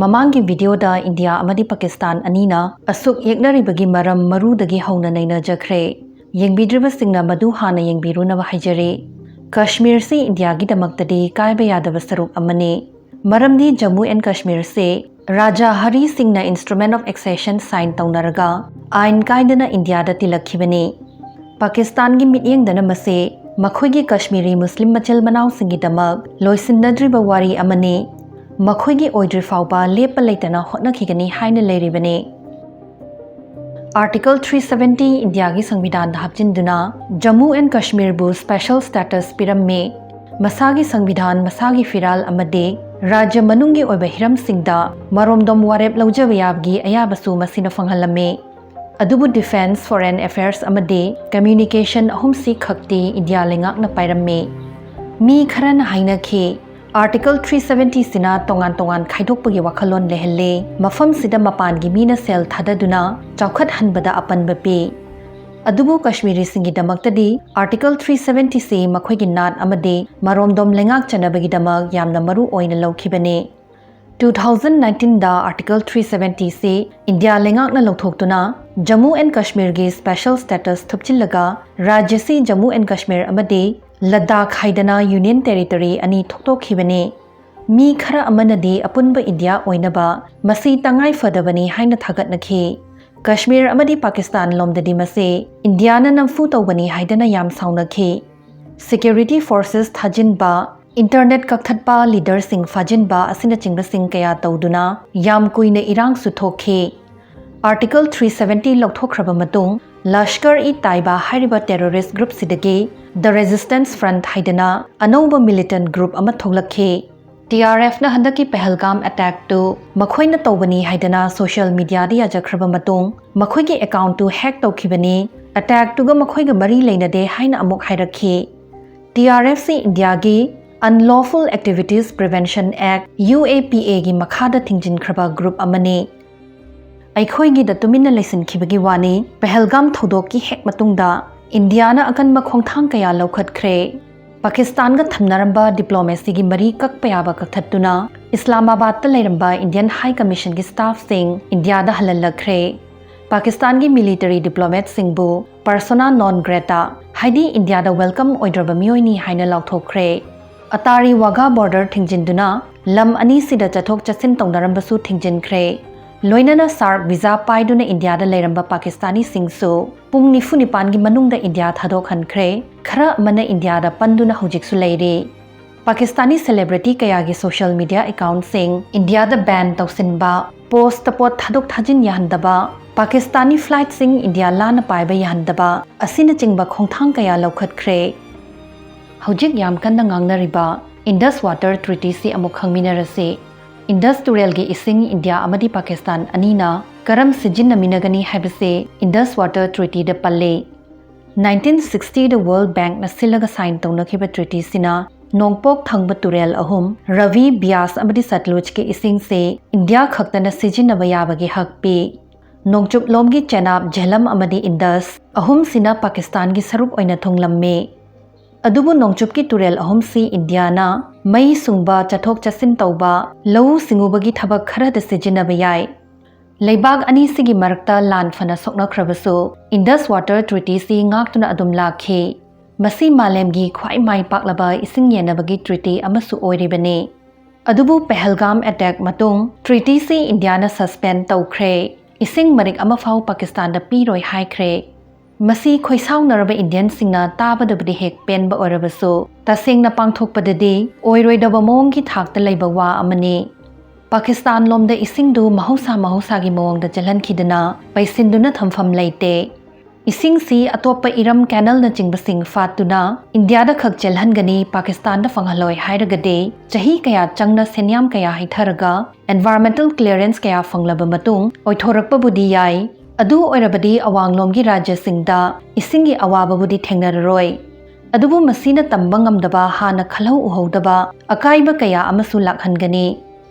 Mamangi video da India amadi Pakistan anina asuk yeknaribagi maram marudagi hauna nainajakre. Yengbidriba singna madu hana yengbiruna bahajare. Kashmir se India gi damaktadi kaiba yadaba saruk amane. Maramdi Jammu and Kashmir se Raja Hari Singh na instrument of accession sign taunaraga ain kaidana India da tilakhibane. Pakistan gi mityeng dana mase makhoigi Kashmiri Muslim machel manau singi damak loisindadriba wari amane. Makhoigi oidri fauba lepa leitana hotnakhigani haina leiribane. Article 370 India gi Sangvidhan da hapjinduna Jammu and Kashmir bu special status piramme. Masagi Sangvidhan masagi firal amade Raja manungi oiba hiram singda maromdom warep laujawayabgi ayabasu masina fanghalame. Adubu defense foreign affairs amade communication ahumsi khakti India lengak na pairamme. Mi kharan haina khe Article 370 sina tongan khaidokpagi wakhalon lehelle mafam sida mapan gi mina sel thadaduna chawkhat hanbada apanba pe. Adubu Kashmiri singi damaktadi Article 370 se makhoigi nat amade maromdom lengak chanabagi damak yamna maru oina laukhibane. 2019 da Article 370 se India lengak na lauthokduna Jammu and Kashmir gi special status thupchillaga Rajya se Jammu and Kashmir amade Ladakh haidana Union Territory ani thoktokhibane. Mi khara amanadi apunba India oinaba masi tangai fadabani haina thagatnakhi. Kashmir amadi Pakistan lomdadi mase India na namfu tawbani haidana yam saunakhi. Security forces thajinba internet kakthatpa leader sing fajinba asina chingba sing kaya tawduna yam kuina irang suthokhe. Article 370 lokthokraba matung Lashkar-e-Taiba hairiba terrorist group sidagi The Resistance Front haidana anauba militant group ama thoglakhe. TRF na handaki Pahalgam attack to makhoi na tawbani haidana social media dia jakraba matung makhoi gi account to hack tawkhibani attack to ga makhoi ga mari leinade haina amok hairakhe. TRF se India gi Unlawful Activities Prevention Act UAPA gi makhada thingjin khraba group amane. Aikhoigi da tumina lesin khibagi wani Pahalgam thodok ki hek matungda India na akan makhongthang kaya lokhat khre. Pakistan ga thamnaramba diplomacy gi mari kakpayaba kakhatuna Islamabad ta leiramba Indian High Commission gi staff sing India da halallakre. Pakistan gi military diplomat singbu persona non grata haidi India da welcome oidraba mioini haina lauthokre. Atari Wagha border thingjinduna lam ani sida chathok chasin tongnarambasu thingjinkre. Loinana SARC visa paiduna India da leiramba Pakistani singsu pung nifu nipan gi manungda India thadok hankre khara mana India da panduna Houjik su leire. Pakistani celebrity kaya gi social media account sing India da ban tawsinba post tapot thadok thajin yahandaba Pakistani flight sing India lana paiba yahandaba asina chingba khongthang kaya lokhat khre. Houjik yam kanna ngangnariba Indus water treaty si amuk khangminarase. Indus Tural gi ising India amadi Pakistan anina karam sijin naminagani haibase Indus water treaty da palle. 1960 the World Bank na silaga sign tawnakhiba treaty sina nongpok thangba Tural ahum Ravi Bias amadi Satluj ke ising se India khaktana sijin nabayabagi hak pe. Nongchup lomgi Chenab Jhelum amadi Indus ahum sina Pakistan gi sarup oina thonglamme. Adubu nongchup ki Tural ahum si India na Mai sungba chathok chasin tauba lau singubagi thabak khara da sijinaba yai. Leibag ani sigi marakta lan fana sokna khrabasu Indus water treaty si ngaktuna adum lakhe. Masi malemgi khwai mai paklaba ising yenabagi treaty amasu oiribane. Adubu Pahalgam attack matung treaty si India na suspend tawkhre. Ising marik amafau Pakistan da piroi haikre. Masi khoisaw naraba Indian singna tabadabdi hek pen ba orabaso tasing na pangthokpadadi oiroi daba mong ki thakta leiba wa amane. Pakistan lomda ising du mahusa gi mong da jalan khidana paisinduna thamfam leite. Ising si atopa iram canal na jingbasing fatuna India da khak jalhan gani Pakistan da fanghaloi hairagade chahi kaya changna senyam kaya haitharaga environmental clearance kaya fanglaba matung oithorakpa budi yai. Adu oirabadi awanglomgi Rajya singda isingi awababudi thengnararoi. Adubu masina tambangam daba hana khalau uhodaba akaiba kaya amasu lakhangani.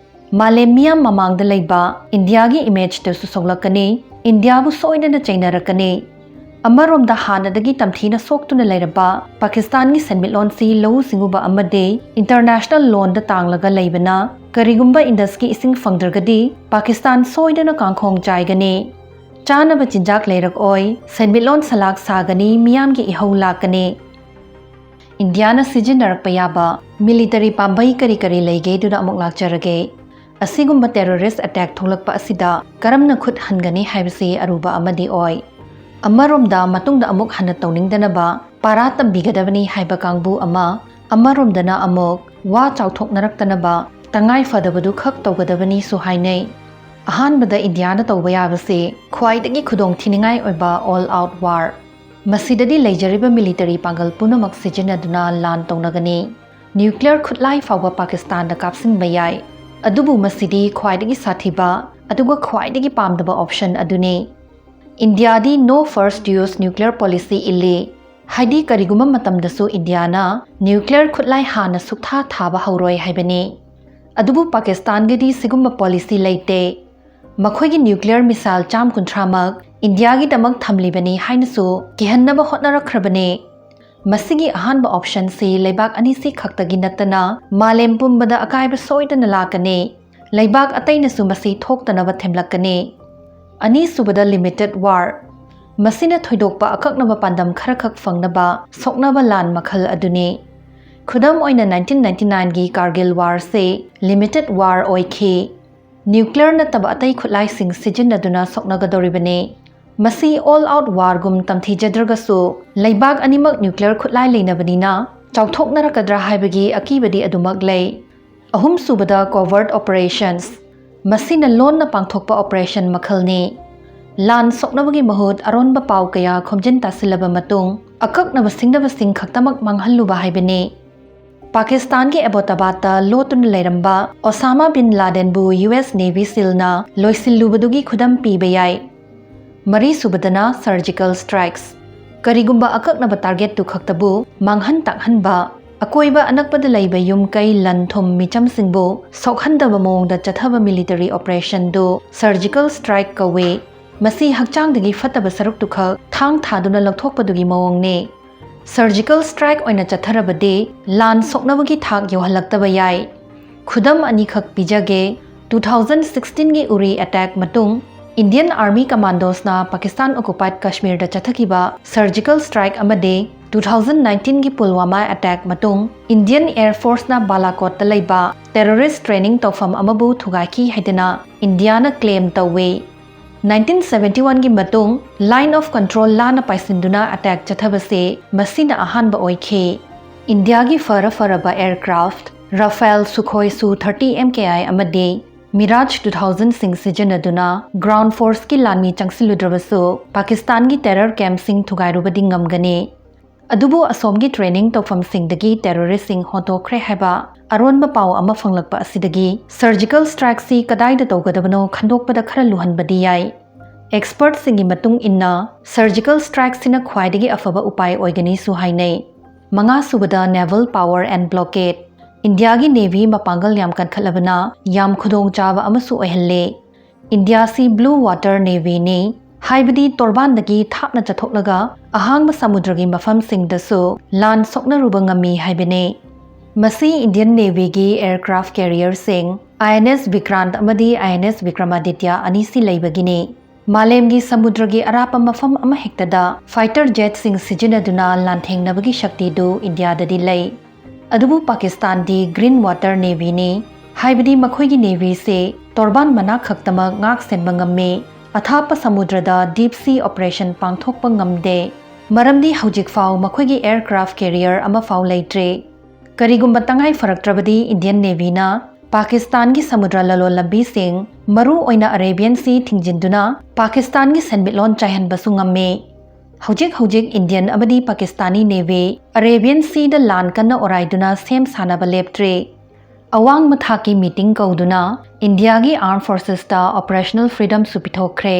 Malemia mamangda leiba India gi image te susoglakani India bu soidana chainarakani. ꯑꯃꯔꯣꯝꯗ ꯍꯥꯟꯅꯗꯒꯤ ꯇꯝꯊꯤꯅ ꯁꯣꯛꯇꯨꯅ ꯂꯩꯔꯕ ꯄꯥꯀꯤꯁꯇꯥꯟꯒꯤ ꯁꯦꯟꯃꯤꯠꯂꯣꯟꯁꯤ ꯂꯧꯎ ꯁꯤꯡꯎꯕ ꯑꯃꯗꯤ international ꯂꯣꯟꯗ ꯇꯥꯡꯂꯒ ꯂꯩꯕꯅ ꯀꯔꯤꯒꯨꯝꯕ ꯏꯟꯗꯁꯀꯤ ꯏꯁꯤꯡ ꯐꯪꯗ꯭ꯔꯒꯗꯤ ꯄꯥꯀꯤꯁꯇꯥꯟ ꯁꯣꯏꯗꯅ ꯀꯥꯡꯈꯣꯡ ꯆꯥꯏꯒꯅꯤ, ꯆꯥꯅꯕ ꯆꯤꯟꯖꯥꯛ ꯂꯩꯔꯛꯑꯣꯏ, ꯁꯦꯟꯃꯤꯠꯂꯣꯟ ꯁꯂꯥꯛ ꯁꯥꯒꯅꯤ, ꯃꯤꯌꯥꯝꯒꯤ ꯏꯍꯧ ꯂꯥꯛꯀꯅꯤ꯫ ꯏꯟꯗꯤꯌꯥꯅ ꯁꯤꯖꯤꯟꯅꯔꯛꯄ ꯌꯥꯕ ꯃꯤꯂꯤꯇꯔꯤ ꯄꯥꯝꯕꯩ ꯀꯔꯤ ꯀꯔꯤ ꯂꯩꯒꯦꯗꯨꯗ ꯑꯃꯨꯛ ꯂꯥꯛꯆꯔꯒꯦ꯫ ꯑꯁꯤꯒꯨꯝꯕ ꯇꯦꯔꯣꯔꯤꯁ ꯑꯦꯇꯦꯛ ꯊꯣꯛꯂꯛꯄ ꯑꯁꯤꯗ ꯀꯔꯝꯅ ꯈꯨꯠ ꯍꯟꯒꯅꯤ ꯍꯥꯏꯕꯁꯤ ꯑꯔꯨꯕ ꯑꯃꯗꯤ ꯑꯣꯏ꯫ ꯑꯃꯔꯣꯝꯗ ꯃꯇꯨꯡꯗ ꯑꯃꯨꯛ ꯍꯟꯅ ꯇꯧꯅꯤꯡꯗꯅꯕ ꯄꯥꯔꯥ ꯇꯝꯕꯤꯒꯗꯕꯅꯤ ꯍꯥꯏꯕ ꯀꯥꯡꯕꯨ ꯑꯃ, ꯑꯃꯔꯣꯝꯗꯅ ꯑꯃꯨꯛ ꯋꯥ ꯆꯥꯎꯊꯣꯛꯅꯔꯛꯇꯅꯕ ꯇꯉꯥꯏ ꯐꯗꯕꯗꯨ ꯈꯛ ꯇꯧꯒꯗꯕꯅꯤꯁꯨ ꯍꯥꯏꯅꯩ꯫ ꯑꯍꯥꯟꯕꯗ ꯏꯟꯗꯤꯌꯥꯅ ꯇꯧꯕ ꯌꯥꯕꯁꯤ ꯈ꯭ꯋꯥꯏꯗꯒꯤ ꯈꯨꯗꯣꯡꯊꯤꯅꯤꯡꯉꯥꯏ ꯑꯣꯏꯕ ꯑꯣꯜ ꯑꯥꯎꯠ ꯋꯥꯔ, ꯃꯁꯤꯗꯗꯤ ꯂꯩꯖꯔꯤꯕ ꯃꯤꯂꯤꯇꯔꯤ ꯄꯥꯡꯒꯜ ꯄꯨꯝꯅꯃꯛ ꯁꯤꯖꯤꯟꯅꯗꯨꯅ ꯂꯥꯟ ꯇꯧꯅꯒꯅꯤ꯫ ꯅ꯭ꯌꯨꯀ꯭ꯂꯤꯌꯔ ꯈꯨꯠꯂꯥꯏ ꯐꯥꯎꯕ ꯄꯥꯀꯤꯁꯇꯥꯟꯗ ꯀꯥꯞꯁꯤꯟꯕ ꯌꯥꯏ꯫ ꯑꯗꯨꯕꯨ ꯃꯁꯤꯗꯤ ꯈ꯭ꯋꯥꯏꯗꯒꯤ ꯁꯥꯊꯤꯕ ꯑꯗꯨꯒ ꯈ꯭ꯋꯥꯏꯗꯒꯤ ꯄꯥꯝꯗꯕ ꯑꯣꯞꯁꯟ ꯑꯗꯨꯅꯤ꯫ ꯏꯟꯗꯤꯌꯥꯗꯤ ꯅꯣ ꯐꯔꯁꯠ ꯌꯨꯁ ꯅ꯭ꯌꯨꯀ꯭ꯂꯤꯌꯔ ꯄꯣꯂꯤꯁꯤ ꯏꯜꯂꯤ, ꯍꯥꯏꯗꯤ ꯀꯔꯤꯒꯨꯝꯕ ꯃꯇꯝꯗꯁꯨ ꯏꯟꯗꯤꯌꯥꯅ ꯅ꯭ꯌꯨꯀ꯭ꯂꯤꯌꯔ ꯈꯨꯠꯂꯥꯏ ꯍꯥꯟꯅ ꯁꯨꯛꯊꯥ ꯊꯥꯕ ꯍꯧꯔꯣꯏ ꯍꯥꯏꯕꯅꯤ꯫ ꯑꯗꯨꯕꯨ ꯄꯥꯀꯤꯁꯇꯥꯟꯒꯤꯗꯤ ꯁꯤꯒꯨꯝꯕ ꯄꯣꯂꯤꯁꯤ ꯂꯩꯇꯦ꯫ ꯃꯈꯣꯏꯒꯤ ꯅ꯭ꯌꯨꯀ꯭ꯂꯤꯌꯔ ꯃꯤꯁꯥꯏꯜ 130ꯃꯛ ꯏꯟꯗꯤꯌꯥꯒꯤꯗꯃꯛ ꯊꯝꯂꯤꯕꯅꯤ ꯍꯥꯏꯅꯁꯨ ꯀꯤꯍꯟꯅꯕ ꯍꯣꯠꯅꯔꯛꯈ꯭ꯔꯕꯅꯤ꯫ ꯃꯁꯤꯒꯤ ꯑꯍꯥꯟꯕ ꯑꯣꯞꯁꯟꯁꯤ ꯂꯩꯕꯥꯛ ꯑꯅꯤꯁꯤ ꯈꯛꯇꯒꯤ ꯅꯠꯇꯅ ꯃꯥꯂꯦꯝ ꯄꯨꯝꯕꯗ ꯑꯀꯥꯏꯕ ꯁꯣꯏꯗꯅ ꯂꯥꯛꯀꯅꯤ, ꯂꯩꯕꯥꯛ ꯑꯇꯩꯅꯁꯨ ꯃꯁꯤ ꯊꯣꯛꯇꯅꯕ ꯊꯦꯝꯂꯛꯀꯅꯤ꯫ ꯑꯅꯤꯁꯨꯕꯗ ꯂꯤꯃꯤꯇꯦꯠ ꯋꯥꯔ, ꯃꯁꯤꯅ ꯊꯣꯏꯗꯣꯛꯄ ꯑꯀꯛꯅꯕ ꯄꯥꯟꯗꯝ ꯈꯔꯈꯛ ꯐꯪꯅꯕ ꯁꯣꯛꯅꯕ ꯂꯥꯟ ꯃꯈꯜ ꯑꯗꯨꯅꯤ꯫ ꯈꯨꯗꯝ ꯑꯣꯏꯅ 1999ꯒꯤ ꯀꯥꯔꯒꯤꯜ ꯋꯥꯔꯁꯤ ꯂꯤꯃꯤꯇꯦꯠ ꯋꯥꯔ ꯑꯣꯏꯈꯤ꯫ ꯅ꯭ꯌꯨꯀ꯭ꯂꯤꯌꯔ ꯅꯠꯇꯕ ꯑꯇꯩ ꯈꯨꯠꯂꯥꯏꯁꯤꯡ ꯁꯤꯖꯤꯟꯅꯗꯨꯅ ꯁꯣꯛꯅꯒꯗꯧꯔꯤꯕꯅꯤ꯫ ꯃꯁꯤ ꯑꯣꯜ ꯑꯥꯎꯠ ꯋꯥꯔꯒꯨꯝ ꯇꯝꯊꯤꯖꯗ꯭ꯔꯒꯁꯨ ꯂꯩꯕꯥꯛ ꯑꯅꯤꯃꯛ ꯅ꯭ꯌꯨꯀ꯭ꯂꯤꯌꯔ ꯈꯨꯠꯂꯥꯏ ꯂꯩꯅꯕꯅꯤꯅ ꯆꯥꯎꯊꯣꯛꯅꯔꯛꯀꯗ꯭ꯔꯥ ꯍꯥꯏꯕꯒꯤ ꯑꯀꯤꯕꯗꯤ ꯑꯗꯨꯃꯛ ꯂꯩ꯫ ꯑꯍꯨꯝꯁꯨꯕꯗ ꯀꯣꯚꯔꯠ ꯑꯣꯄꯔꯦꯁꯟꯁ, ꯃꯁꯤꯅ ꯂꯣꯟꯅ ꯄꯥꯡꯊꯣꯛꯄ ꯑꯣꯄꯔꯦꯁꯟ ꯃꯈꯜꯅꯤ꯫ ꯂꯥꯟ ꯁꯣꯛꯅꯕꯒꯤ ꯃꯍꯨꯠ ꯑꯔꯣꯟꯕ ꯄꯥꯎ ꯀꯌꯥ ꯈꯣꯝꯖꯤꯟ ꯇꯥꯁꯤꯜꯂꯕ ꯃꯇꯨꯡ ꯑꯀꯛꯅꯕ ꯁꯤꯡꯅꯕꯁꯤꯡ ꯈꯛꯇꯃꯛ ꯃꯥꯡꯍꯜꯂꯨꯕ ꯍꯥꯏꯕꯅꯤ꯫ ꯄꯥꯀꯤꯁꯇꯥꯟꯒꯤ ꯑꯦꯕꯣꯇꯥꯕꯥꯗꯇ ꯂꯣꯠꯇꯨꯅ ꯂꯩꯔꯝꯕ ꯑꯣꯁꯥꯃꯥ ꯕꯤꯟ ꯂꯥꯗꯦꯟꯕꯨ ꯌꯨ.ꯑꯦꯁ. ꯅꯦꯚꯤ ꯁꯤꯜꯅ ꯂꯣꯏꯁꯤꯜꯂꯨꯕꯗꯨꯒꯤ ꯈꯨꯗꯝ ꯄꯤꯕ ꯌꯥꯏ꯫ ꯃꯔꯤꯁꯨꯕꯗꯅ ꯁꯔꯖꯤꯀꯦꯜ ꯁꯇ꯭ꯔꯥꯏꯛꯁ, ꯀꯔꯤꯒꯨꯝꯕ ꯑꯀꯛꯅꯕ ꯇꯥꯔꯒꯦꯠꯇꯨ ꯈꯛꯇꯕꯨ ꯃꯥꯡꯍꯟ ꯇꯥꯛꯍꯟꯕ, ꯑꯀꯣꯏꯕ ꯑꯅꯛꯄꯗ ꯂꯩꯕ ꯌꯨꯝ-ꯀꯩ, ꯂꯟ-ꯊꯨꯝ, ꯃꯤꯆꯝꯁꯤꯡꯕꯨ ꯁꯣꯛꯍꯟꯗꯕ ꯃꯑꯣꯡꯗ ꯆꯠꯊꯕ ꯃꯤꯂꯤꯇꯔꯤ ꯑꯣꯄꯔꯦꯁꯟꯗꯨ ꯁꯔꯖꯤꯀꯦꯜ ꯁꯇ꯭ꯔꯥꯏꯛ ꯀꯧꯏ꯫ ꯃꯁꯤ ꯍꯛꯆꯥꯡꯗꯒꯤ ꯐꯠꯇꯕ ꯁꯔꯨꯛꯇꯨꯈꯛ ꯊꯥꯡ ꯊꯥꯗꯨꯅ ꯂꯧꯊꯣꯛꯄꯗꯨꯒꯤ ꯃꯑꯣꯡꯅꯤ꯫ ꯁꯔꯖꯤꯀꯦꯜ ꯁꯇ꯭ꯔꯥꯏꯛ ꯑꯣꯏꯅ ꯆꯠꯊꯔꯕꯗꯤ ꯂꯥꯟ ꯁꯣꯛꯅꯕꯒꯤ ꯊꯥꯛ ꯌꯧꯍꯜꯂꯛꯇꯕ ꯌꯥꯏ꯫ ꯈꯨꯗꯝ ꯑꯅꯤꯈꯛ ꯄꯤꯖꯒꯦ꯫ 2016ꯒꯤ ꯎꯔꯤ ꯑꯦꯇꯦꯛ ꯃꯇꯨꯡ ꯏꯟꯗꯤꯌꯟ ꯑꯥꯔꯃꯤ ꯀꯃꯥꯟꯗꯣꯁꯅ ꯄꯥꯀꯤꯁꯇꯥꯟ ꯑꯣꯀꯨꯄꯥꯏꯗ ꯀश्मीꯔꯗ ꯆꯠꯊꯈꯤꯕ ꯁꯔꯖꯤꯀꯦꯜ ꯁꯇ꯭ꯔꯥꯏꯛ ꯑꯃꯗꯤ 2019ꯒꯤ ꯄꯨꯜꯋꯥꯃꯥ ꯑꯦꯇꯦꯛ ꯃꯇꯨꯡ ꯏꯟꯗꯤꯌꯟ ꯑꯦꯌꯔ ꯐꯣꯔꯁꯅ ꯕꯥꯂꯥꯀꯣꯠꯇ ꯂꯩꯕ ꯇꯦꯔꯣꯔꯤꯁꯠ ꯇ꯭ꯔꯦꯅꯤꯡ ꯇꯧꯐꯝ ꯑꯃꯕꯨ ꯊꯨꯒꯥꯏꯈꯤ ꯍꯥꯏꯗꯨꯅ ꯏꯟꯗꯤꯌꯥꯅ ꯀ꯭ꯂꯦꯝ ꯇꯧꯏ꯫ 1971ꯒꯤ ꯃꯇꯨꯡ ꯂꯥꯏꯟ ꯑꯣꯐ ꯀꯟꯇ꯭ꯔꯣꯜ ꯂꯥꯟꯅ ꯄꯥꯏꯁꯤꯟꯗꯨꯅ ꯑꯦꯇꯦꯛ ꯆꯠꯊꯕꯁꯤ ꯃꯁꯤꯅ ꯑꯍꯥꯟꯕ ꯑꯣꯏꯈꯤ꯫ ꯏꯟꯗꯤꯌꯥꯒꯤ ꯐꯔꯕ ꯑꯦꯌꯔꯀ꯭ꯔꯥꯐꯠ ꯔꯥꯐꯦꯜ, ꯁꯨꯈꯣꯏ ꯁꯨ-30 MKI ꯑꯃꯗꯤ ꯃꯤꯔꯥꯖ 2000ꯁꯤꯡ ꯁꯤꯖꯤꯟꯅꯗꯨꯅ ꯒ꯭ꯔꯥꯎꯟ ꯐꯣꯔꯁꯀꯤ ꯂꯥꯟꯃꯤ ꯆꯪꯁꯤꯜꯂꯨꯗ꯭ꯔꯕꯁꯨ ꯄꯥꯀꯤꯁꯇꯥꯟꯒꯤ ꯇꯦꯔꯔ ꯀꯦꯝꯞꯁꯤꯡ ꯊꯨꯒꯥꯏꯔꯨꯕꯗꯤ ꯉꯝꯒꯅꯤ꯫ ꯑꯗꯨꯕꯨ ꯑꯁꯣꯝꯒꯤ ꯇ꯭ꯔꯦꯅꯤꯡ ꯇꯧꯐꯝꯁꯤꯡꯗꯒꯤ ꯇꯦꯔꯣꯔꯤꯁꯠꯁꯤꯡ ꯍꯣꯟꯇꯣꯛꯈ꯭ꯔꯦ ꯍꯥꯏꯕ ꯑꯔꯣꯟꯕ ꯄꯥꯎ ꯑꯃ ꯐꯪꯂꯛꯄ ꯑꯁꯤꯗꯒꯤ ꯁꯔꯖꯤꯀꯦꯜ ꯁꯇ꯭ꯔꯥꯏꯛꯁꯤ ꯀꯗꯥꯏꯗ ꯇꯧꯒꯗꯕꯅꯣ ꯈꯟꯗꯣꯛꯄꯗ ꯈꯔ ꯂꯨꯍꯟꯕꯗꯤ ꯌꯥꯏ꯫ ꯑꯦꯛꯁꯄꯔꯠꯁꯤꯡꯒꯤ ꯃꯇꯨꯡ ꯏꯟꯅ ꯁꯔꯖꯤꯀꯦꯜ ꯁꯇ꯭ꯔꯥꯏꯛꯁꯤꯅ ꯈ꯭ꯋꯥꯏꯗꯒꯤ ꯑꯐꯕ ꯎꯄꯥꯏ ꯑꯣꯏꯒꯅꯤꯁꯨ ꯍꯥꯏꯅꯩ꯫ ꯃꯉꯥꯁꯨꯕꯗ ꯅꯦꯚꯜ ꯄꯥꯋꯔ ꯑꯦꯟ ꯕ꯭ꯂꯣꯀꯦꯗ, ꯏꯟꯗꯤꯌꯥꯒꯤ ꯅꯦꯚꯤ ꯃꯄꯥꯡꯒꯜ ꯌꯥꯝ ꯀꯟꯈꯠꯂꯕꯅ ꯌꯥꯝ ꯈꯨꯗꯣꯡꯆꯥꯕ ꯑꯃꯁꯨ ꯑꯣꯏꯍꯜꯂꯦ꯫ ꯏꯟꯗꯤꯌꯥꯁꯤ ꯕ꯭ꯂꯨ ꯋꯥꯇꯔ ꯅꯦꯚꯤꯅꯤ, ꯍꯥꯏꯕꯗꯤ ꯇꯣꯔꯕꯥꯟꯗꯒꯤ ꯊꯥꯞꯅ ꯆꯠꯊꯣꯛꯂꯒ ꯑꯍꯥꯡꯕ ꯁꯃꯨꯗ꯭ꯔꯒꯤ ꯃꯐꯝꯁꯤꯡꯗꯁꯨ ꯂꯥꯟ ꯁꯣꯛꯅꯔꯨꯕ ꯉꯝꯃꯤ ꯍꯥꯏꯕꯅꯤ꯫ ꯃꯁꯤ ꯏꯟꯗꯤꯌꯟ ꯅꯦꯚꯤꯒꯤ ꯑꯦꯌꯔꯀ꯭ꯔꯥꯐꯠ ꯀꯦꯔꯤꯌꯔꯁꯤꯡ INS ꯕꯤꯀ꯭ꯔꯥꯟꯠ ꯑꯃꯗꯤ INS ꯕꯤꯀ꯭ꯔꯃꯥꯗꯤꯇ꯭ꯌ ꯑꯅꯤꯁꯤ ꯂꯩꯕꯒꯤꯅꯤ꯫ ꯃꯥꯂꯦꯝꯒꯤ ꯁꯃꯨꯗ꯭ꯔꯒꯤ ꯑꯔꯥꯞꯄ ꯃꯐꯝ ꯑꯃꯍꯦꯛꯇꯗ ꯐꯥꯏꯇꯔ ꯖꯦꯠꯁꯤꯡ ꯁꯤꯖꯤꯟꯅꯗꯨꯅ ꯂꯥꯟꯊꯦꯡꯅꯕꯒꯤ ꯁꯛꯇꯤꯗꯨ ꯏꯟꯗꯤꯌꯥꯗꯗꯤ ꯂꯩ꯫ ꯑꯗꯨꯕꯨ ꯄꯥꯀꯤꯁꯇꯥꯟꯗꯤ ꯒ꯭ꯔꯤꯟ ꯋꯥꯇꯔ ꯅꯦꯚꯤꯅꯤ, ꯍꯥꯏꯕꯗꯤ ꯃꯈꯣꯏꯒꯤ ꯅꯦꯚꯤꯁꯤ ꯇꯣꯔꯕꯥꯟ ꯃꯅꯥꯛ ꯈꯛꯇꯃꯛ ꯉꯥꯛ ꯁꯦꯟꯕ ꯉꯝꯃꯤ, ꯑꯊꯥꯞꯄ ꯁꯃꯨꯗ꯭ꯔꯗ ꯗꯤꯞ ꯁꯤ ꯑꯣꯄꯔꯦꯁꯟ ꯄꯥꯡꯊꯣꯛꯄ ꯉꯝꯗꯦ꯫ ꯃꯔꯝꯗꯤ ꯍꯧꯖꯤꯛꯐꯥꯎ ꯃꯈꯣꯏꯒꯤ ꯑꯦꯌꯔꯀ꯭ꯔꯥꯐꯠ ꯀꯦꯔꯤꯌꯔ ꯑꯃꯐꯥꯎ ꯂꯩꯇ꯭ꯔꯤ꯫ ꯀꯔꯤꯒꯨꯝꯕ ꯇꯉꯥꯏ ꯐꯔꯛꯇ꯭ꯔꯕꯗꯤ ꯏꯟꯗꯤꯌꯟ ꯅꯦꯚꯤꯅ ꯄꯥꯀꯤꯁꯇꯥꯟꯒꯤ ꯁꯃꯨꯗ꯭ꯔ ꯂꯂꯣꯟ ꯂꯝꯕꯤꯁꯤꯡ, ꯃꯔꯨ ꯑꯣꯏꯅ ꯑꯔꯦꯕꯤꯌꯟ ꯁꯤ ꯊꯤꯡꯖꯤꯟꯗꯨꯅ ꯄꯥꯀꯤꯁꯇꯥꯟꯒꯤ ꯁꯦꯟꯃꯤꯠꯂꯣꯟ ꯆꯥꯏꯍꯟꯕꯁꯨ ꯉꯝꯃꯤ꯫ ꯍꯧꯖꯤꯛ ꯏꯟꯗꯤꯌꯟ ꯑꯃꯗꯤ ꯄꯥꯀꯤꯁꯇꯥꯅꯤ ꯅꯦꯚꯤ ꯑꯔꯦꯕꯤꯌꯟ ꯁꯤꯗ ꯂꯥꯟ ꯀꯟꯅ ꯑꯣꯔꯥꯏꯗꯨꯅ ꯁꯦꯝ ꯁꯥꯅꯕ ꯂꯦꯞꯇ꯭ꯔꯤ꯫ ꯑꯋꯥꯡꯕ ꯊꯥꯛꯀꯤ ꯃꯤꯇꯤꯡ ꯀꯧꯗꯨꯅ ꯏꯟꯗꯤꯌꯥꯒꯤ ꯑꯥꯔꯝ ꯐꯣꯔꯁꯦꯁꯇ ꯑꯣꯄꯔꯦꯁꯅꯦꯜ ꯐ꯭रीडꯝꯁꯨ ꯄꯤꯊꯣꯛꯈ꯭ꯔꯦ꯫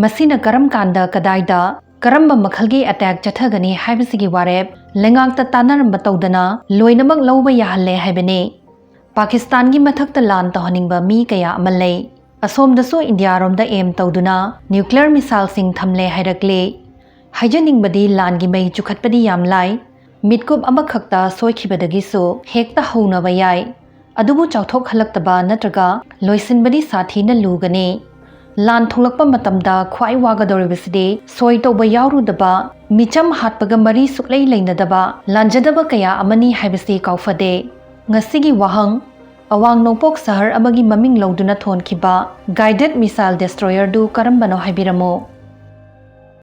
ꯃꯁꯤꯅ ꯀꯔꯝ ꯀꯥꯟꯗ ꯀꯗꯥꯏꯗ ꯀꯔꯝꯕ ꯃꯈꯜꯒꯤ ꯑꯦꯇꯦꯛ ꯆꯠꯊꯒꯅꯤ ꯍꯥꯏꯕꯁꯤꯒꯤ ꯋꯥꯔꯦꯞ ꯂꯩꯉꯥꯛꯇ ꯇꯥꯟꯅꯔꯝꯕ ꯇꯧꯗꯅ ꯂꯣꯏꯅꯃꯛ ꯂꯧꯕ ꯌꯥꯍꯜꯂꯦ ꯍꯥꯏꯕꯅꯤ꯫ ꯄꯥꯀꯤꯁꯇꯥꯟꯒꯤ ꯃꯊꯛꯇ ꯂꯥꯟ ꯇꯧꯍꯟꯅꯤꯡꯕ ꯃꯤ ꯀꯌꯥ ꯑꯃ ꯂꯩ꯫ ꯑꯁꯣꯝꯗꯁꯨ ꯏꯟꯗꯤꯌꯥꯔꯣꯝꯗ ꯑꯦꯝ ꯇꯧꯗꯨꯅ ꯅ꯭ꯌꯨꯀ꯭ꯂꯤꯌꯔ ꯃꯤꯁꯥꯏꯜꯁꯤꯡ ꯊꯝꯂꯦ ꯍꯥꯏꯔꯛꯂꯤ꯫ ꯍꯥꯏꯖꯅꯤꯡꯕꯗꯤ ꯂꯥꯟꯒꯤ ꯃꯩ ꯆꯨꯈꯠꯄꯗꯤ ꯌꯥꯝ ꯂꯥꯏ, ꯃꯤꯠꯀꯨꯞ ꯑꯃꯈꯛꯇ ꯁꯣꯏꯈꯤꯕꯗꯒꯤꯁꯨ ꯍꯦꯛꯇ ꯍꯧꯅꯕ ꯌꯥꯏ, ꯑꯗꯨꯕꯨ ꯆꯥꯎꯊꯣꯛꯍꯜꯂꯛꯇꯕ ꯅꯠꯇ꯭ꯔꯒ ꯂꯣꯏꯁꯤꯟꯕꯗꯤ ꯁꯥꯊꯤꯅ ꯂꯨꯒꯅꯤ꯫ ꯂꯥꯟ ꯊꯣꯛꯂꯛꯄ ꯃꯇꯝꯗ ꯈ꯭ꯋꯥꯏ ꯋꯥꯒꯗꯧꯔꯤꯕꯁꯤꯗꯤ ꯁꯣꯏ ꯇꯧꯕ ꯌꯥꯎꯔꯨꯗꯕ, ꯃꯤꯆꯝ ꯍꯥꯠꯄꯒ ꯃꯔꯤ ꯁꯨꯛꯂꯩ ꯂꯩꯅꯗꯕ ꯂꯥꯟꯖꯗꯕ ꯀꯌꯥ ꯑꯃꯅꯤ ꯍꯥꯏꯕꯁꯤ ꯀꯥꯎꯐꯗꯦ꯫ ꯉꯁꯤꯒꯤ ꯋꯥꯍꯪ: ꯑꯋꯥꯡ ꯅꯣꯡꯄꯣꯛ ꯁꯍꯔ ꯑꯃꯒꯤ ꯃꯃꯤꯡ ꯂꯧꯗꯨꯅ ꯊꯣꯟꯈꯤꯕ ꯒꯥꯏꯗꯦꯗ ꯃꯤꯁꯥꯏꯜ ꯗꯦꯁꯇ꯭ꯔꯣꯌꯔꯗꯨ ꯀꯔꯝꯕꯅꯣ ꯍꯥꯏꯕꯤꯔꯝꯃꯨ꯫